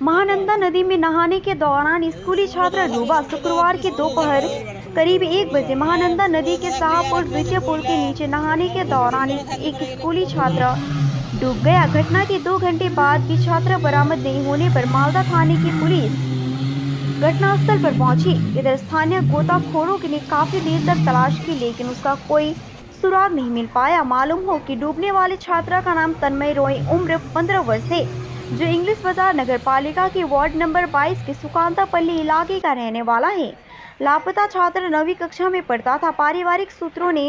महानंदा नदी में नहाने के दौरान स्कूली छात्र डूबा। शुक्रवार की दोपहर करीब 1 बजे महानंदा नदी के शाहपुर द्वितीय पुल के नीचे नहाने के दौरान एक स्कूली छात्र डूब गया। घटना के 2 घंटे बाद भी छात्र बरामद नहीं होने पर मालदा थाने की पुलिस घटनास्थल पर पहुंची। इधर स्थानीय गोताखोरों ने काफी देर तक तलाश की, लेकिन उसका कोई सुराग नहीं मिल पाया। मालूम हो कि डूबने वाले छात्रा का नाम तन्मय रॉय, उम्र 15 वर्ष है, जो इंग्लिश बाजार नगर पालिका के वार्ड नंबर 22 के सुकांतापल्ली इलाके का रहने वाला है। लापता छात्र 9वीं कक्षा में पढ़ता था। पारिवारिक सूत्रों ने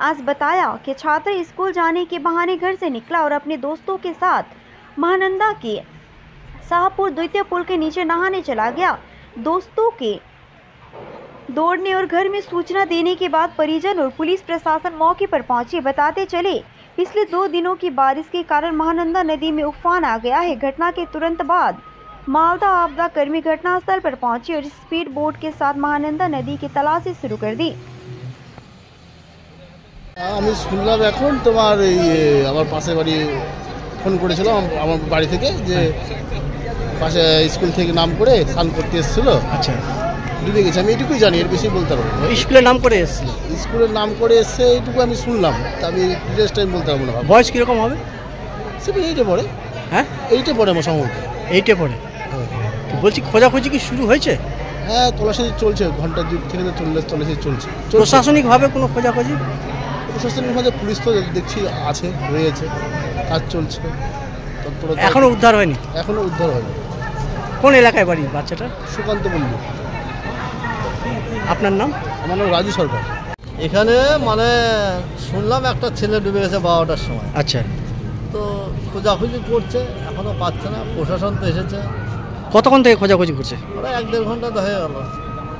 आज बताया कि छात्र स्कूल जाने के बहाने घर से निकला और अपने दोस्तों के साथ महानंदा के शाहपुर द्वितीय पुल के नीचे नहाने चला गया। दोस्तों के दौड़ने और घर में सूचना देने के बाद परिजन और पुलिस प्रशासन मौके पर पहुंचे। बताते चले, पिछले 2 दिनों की बारिश के कारण महानंदा नदी में उफान आ गया है। घटना के तुरंत बाद मालदा आपदा कर्मी घटनास्थल पर पहुंचे और स्पीड बोट के साथ महानंदा नदी की तलाशी शुरू कर दी। আমি শুনলাম এখন তোমার এই আমার পাশে বাড়ি ফোন করেছিল আমার বাড়ি থেকে যে পাশে স্কুল থেকে নাম করে স্নান করতে এসেছিল। আচ্ছা, ডুবে গেছে, আমি এটুকুই জানি, এর বেশি বলতে পারবো না। স্কুলের নাম করে এসেছিল? স্কুলের নাম করে এসছে এইটুকু আমি শুনলাম, তা আমি ডিটেলস টাইম বলতে পারবো না। বয়স কীরকম হবে? সে 8-এ পড়ে। হ্যাঁ, 8-এ পড়ে আমার সম্ভবত। 8-এ পড়ে। বলছি খোঁজাখুঁজি কি শুরু হয়েছে? হ্যাঁ, তল্লাশি চলছে, ঘন্টা 2 থেকে তল্লাশি চলছে। প্রশাসনিকভাবে কোনো খোঁজাখুঁজি? প্রশাসনিকভাবে পুলিশ তো দেখছি আছে, রয়েছে, কাজ চলছে। এখনো উদ্ধার হয়নি? এখনো উদ্ধার হয়নি। কোন এলাকায় বাড়ি বাচ্চাটা? সুকান্ত বললি। আপনার নাম? আমার নাম রাজু সরকার। এখানে মানে শুনলাম একটা ছেলে ডুবে গেছে 12টার সময়। আচ্ছা, তো খোঁজাখুঁজি করছে, এখনও পাচ্ছে না। প্রশাসন তো এসেছে। কতক্ষণ থেকে খোঁজাখুঁজি করছে? ওরা 1-1.5 ঘন্টা তো হয়ে গেল।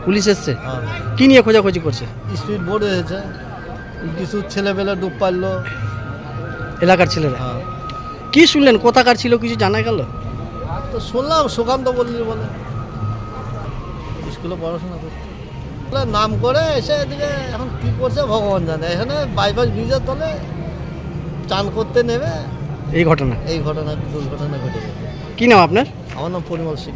পুলিশ এসছে? হ্যাঁ। কি নিয়ে খোঁজাখুঁজি করছে? স্পিড বোট এসেছে, কিছু ছেলেবেলা ডুব পারলো এলাকার ছেলেরা? হ্যাঁ। কি শুনলেন, কোথাকার ছিল কিছু জানা গেল? তো শুনলাম সুকান্ত বললি বলে, স্কুলে পড়াশোনা করতে নাম করে এসে এদিকে এখন কী করছে ভগবান জানে। এখানে বাইপাস ব্রিজের তলে চান করতে নেবে এই ঘটনা দুর্ঘটনা ঘটে গেছে। কি নাম আপনার? আমার নাম পরিমল সিং।